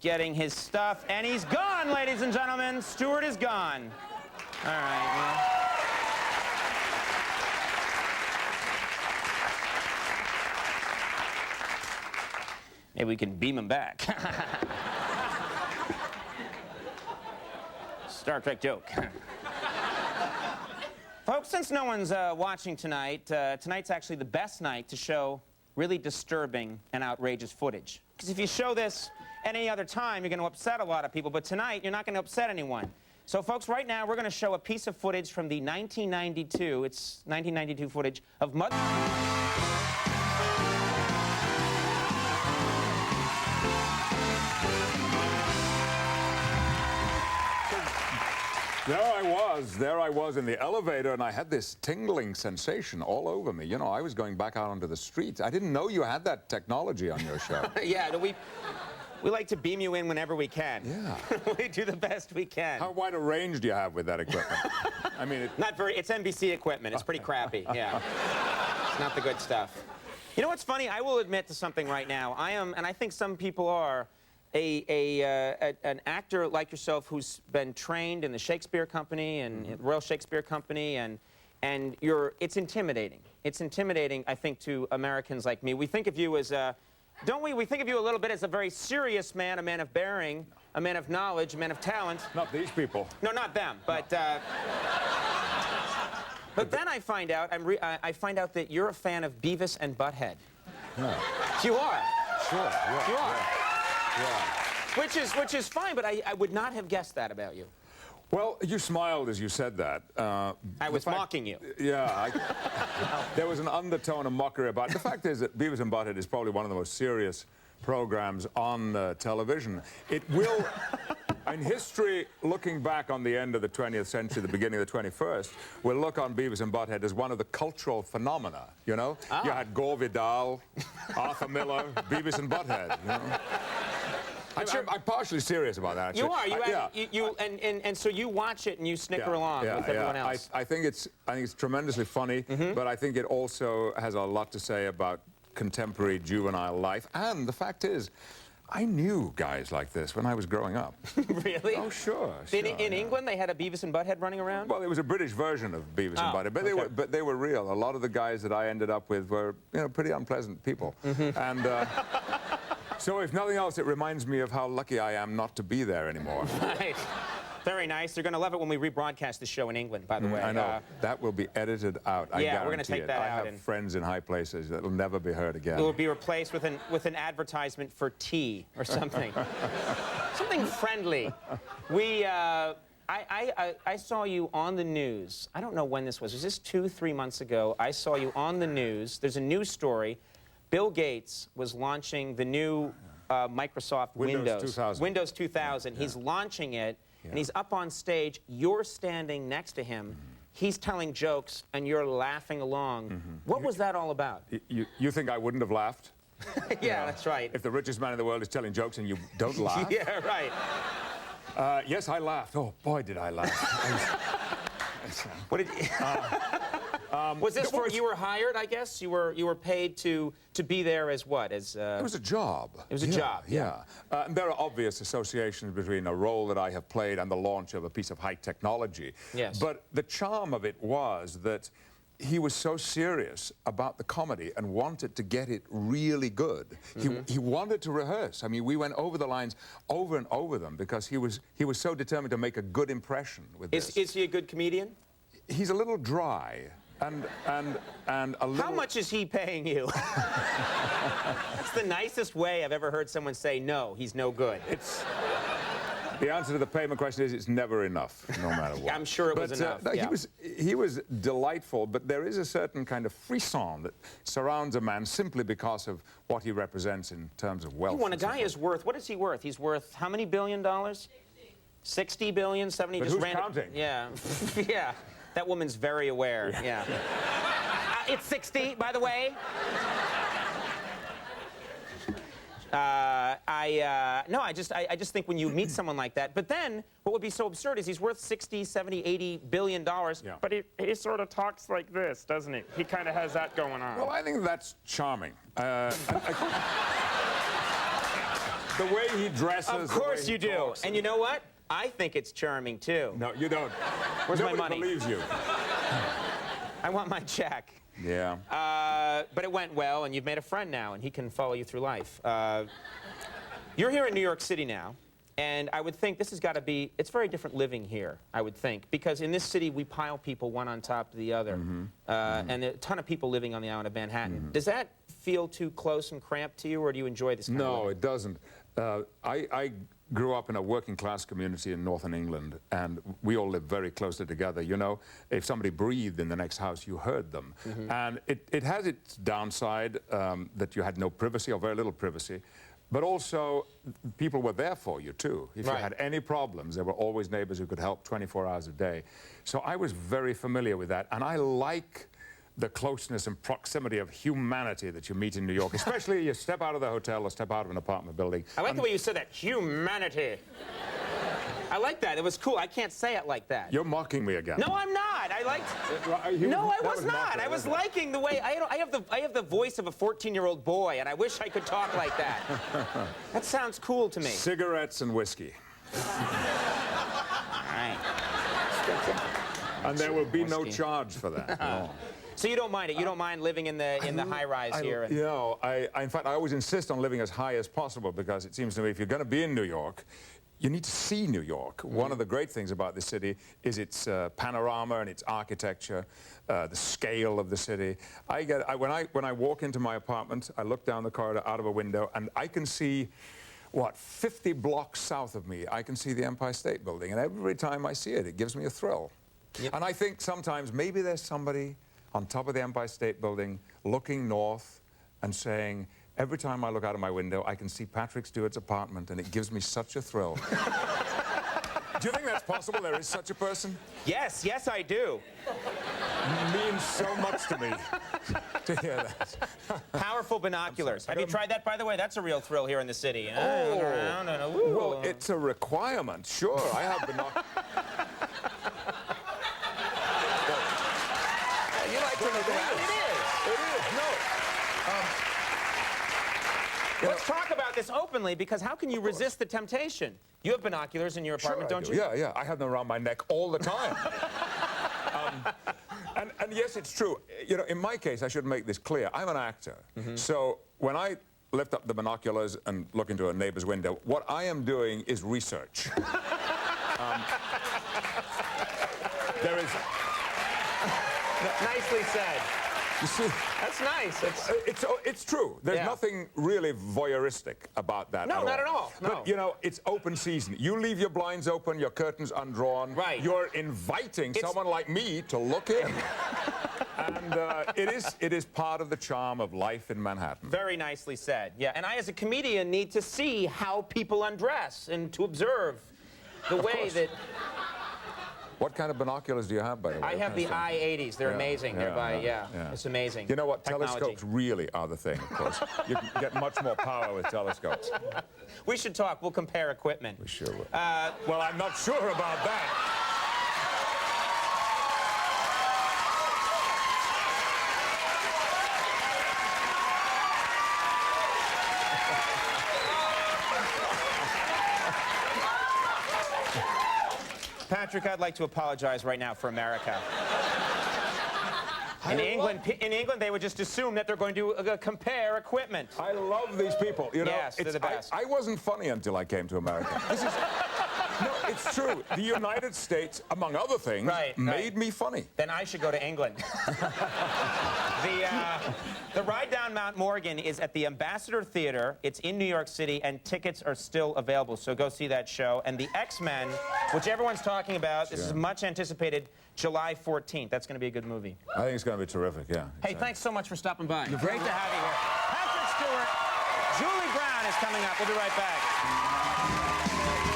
getting his stuff, and he's gone, ladies and gentlemen. Stewart is gone. All right, well. Maybe we can beam him back. Star Trek joke. Folks, since no one's watching tonight, tonight's actually the best night to show really disturbing and outrageous footage. Because if you show this any other time, you're going to upset a lot of people. But tonight, you're not going to upset anyone. So, folks, right now, we're going to show a piece of footage from the 1992 footage of Mother... There I was in the elevator, and I had this tingling sensation all over me. You know, I was going back out onto the streets. I didn't know you had that technology on your show. Yeah, we like to beam you in whenever we can. Yeah. We do the best we can. How wide a range do you have with that equipment? I mean, Not very, it's NBC equipment. It's pretty crappy, yeah. It's not the good stuff. You know what's funny? I will admit to something right now. I am, and I think some people are, an actor like yourself who's been trained in the Shakespeare Company and Royal Shakespeare Company, and it's intimidating. It's intimidating, I think, to Americans like me. We think of you as don't we? We think of you a little bit as a very serious man, a man of bearing, a man of knowledge, a man of talent. not these people. No, not them, but... But then I find out, I find out that you're a fan of Beavis and Butthead. Yeah. You are. Sure, yeah, You are. Yeah. Which is fine, but I would not have guessed that about you. Well, you smiled as you said that. I was mocking you. Yeah, there was an undertone of mockery about it. The fact is that Beavis and Butthead is probably one of the most serious programs on television. It will, in history, looking back on the end of the 20th century, the beginning of the 21st, we'll look on Beavis and Butthead as one of the cultural phenomena, you know? Oh. You had Gore Vidal, Arthur Miller, Beavis and Butthead, you know? I'm partially serious about that, actually. You are. And so you watch it and you snicker along with everyone else. I think it's tremendously funny, but I think it also has a lot to say about contemporary juvenile life. And the fact is, I knew guys like this when I was growing up. Really? Oh, sure. In England, they had a Beavis and Butthead running around? Well, it was a British version of Beavis and Butthead, but they were real. A lot of the guys that I ended up with were, you know, pretty unpleasant people. And so, if nothing else, it reminds me of how lucky I am not to be there anymore. Right. Very nice. They're going to love it when we rebroadcast the show in England, by the way. I know. That will be edited out. Yeah, we're going to take that out. I have friends in high places that will never be heard again. It will be replaced with an advertisement for tea or something. Something friendly. I saw you on the news. I don't know when this was. Was this 2-3 months ago? I saw you on the news. There's a news story. Bill Gates was launching the new Microsoft Windows 2000. Windows 2000. Yeah. He's launching it, and he's up on stage. You're standing next to him. He's telling jokes, and you're laughing along. What was that all about? You think I wouldn't have laughed? Yeah, that's right. If the richest man in the world is telling jokes and you don't laugh? Yeah, right. Yes, I laughed. Oh, boy, did I laugh. What did you... was this for you were hired? I guess you were paid to be there as what? As it was a job. It was a job. Yeah. And there are obvious associations between a role that I have played and the launch of a piece of high technology. Yes. But the charm of it was that he was so serious about the comedy and wanted to get it really good. He wanted to rehearse. I mean, we went over the lines over and over them because he was so determined to make a good impression with this. Is he a good comedian? He's a little dry. And a little... How much is he paying you? That's the nicest way I've ever heard someone say, no, he's no good. The answer to the payment question is it's never enough, no matter what. I'm sure it was enough. No, he was delightful, but there is a certain kind of frisson that surrounds a man simply because of what he represents in terms of wealth. When a guy is worth, what is he worth? He's worth how many $billion? 60 billion, 70? But just who's counting? Yeah. Yeah. That woman's very aware. Yeah. It's 60, by the way. No, I just think when you meet someone like that, but then what would be so absurd is he's worth 60, 70, 80 billion dollars, but he sort of talks like this, doesn't he? He kind of has that going on. Well, I think that's charming. The the way he dresses. Of course you do. Talks. And you know what? I think it's charming, too. No, you don't. Where's Nobody my money? believes you. I want my check. Yeah. But it went well, and you've made a friend now, and he can follow you through life. You're here in New York City now, and I would think this has got to be, it's very different living here, I would think, because in this city we pile people one on top of the other, and a ton of people living on the island of Manhattan. Does that feel too close and cramped to you, or do you enjoy this kind of living? No, it doesn't. I grew up in a working class community in northern England, and we all lived very closely together. You know, if somebody breathed in the next house, you heard them. And it has its downside that you had no privacy or very little privacy, but also people were there for you too. If you had any problems, there were always neighbors who could help 24 hours a day. So I was very familiar with that, and I like the closeness and proximity of humanity that you meet in New York, especially you step out of the hotel or step out of an apartment building. I like the way you said that, humanity. I like that. It was cool. I can't say it like that. You're mocking me again. No, I'm not. I liked. No, I was not. I was liking the way I have the voice of a 14-year-old boy, and I wish I could talk like that. That sounds cool to me. Cigarettes and whiskey. All right. And there will be no charge for that. No. So you don't mind it? You don't mind living in the high rise here? You know, in fact, I always insist on living as high as possible, because it seems to me if you're going to be in New York, you need to see New York. One of the great things about this city is its panorama and its architecture, the scale of the city. When I walk into my apartment, I look down the corridor out of a window, and I can see, what, 50 blocks south of me, I can see the Empire State Building. And every time I see it, it gives me a thrill. Yep. And I think sometimes maybe there's somebody on top of the Empire State Building looking north and saying, every time I look out of my window, I can see Patrick Stewart's apartment, and it gives me such a thrill. Do you think that's possible? There is such a person? Yes, yes, I do. It means so much to me to hear that. Powerful binoculars. Have you tried that, by the way? That's a real thrill here in the city. Oh. Look around and, ooh. Well, it's a requirement, sure. I have binoculars. You like to look around? It is. It is, no. Let's talk about this openly, because how can you resist the temptation? You have binoculars in your apartment, Sure, don't you? Yeah, yeah. I have them around my neck all the time. And yes, it's true. You know, in my case, I should make this clear. I'm an actor. So when I lift up the binoculars and look into a neighbor's window, what I am doing is research. There is... Nicely said. You see, That's nice. it's true. There's nothing really voyeuristic about that. No, not at all. No. But, you know, it's open season. You leave your blinds open, your curtains undrawn. Right. You're inviting someone like me to look in. And it is part of the charm of life in Manhattan. Very nicely said. Yeah, and I, as a comedian, need to see how people undress and to observe the way that... What kind of binoculars do you have, by the way? I have the I-80s. They're amazing. They're it's amazing. You know what? Technology. Telescopes really are the thing, of course. You can get much more power with telescopes. We should talk. We'll compare equipment. We sure will. Well, I'm not sure about that. Patrick, I'd like to apologize right now for America. In England, they would just assume that they're going to compare equipment. I love these people. You know, yes, they're the best. I wasn't funny until I came to America. This is, no, it's true. The United States, among other things, made me funny. Then I should go to England. The ride down Mount Morgan is at the Ambassador Theater. It's in New York City, and tickets are still available, so go see that show. And the X-Men, which everyone's talking about, this is much anticipated, July 14th. That's going to be a good movie. I think it's going to be terrific, yeah. Hey, thanks so much for stopping by. Great to have you here. Patrick Stewart, Julie Brown is coming up. We'll be right back.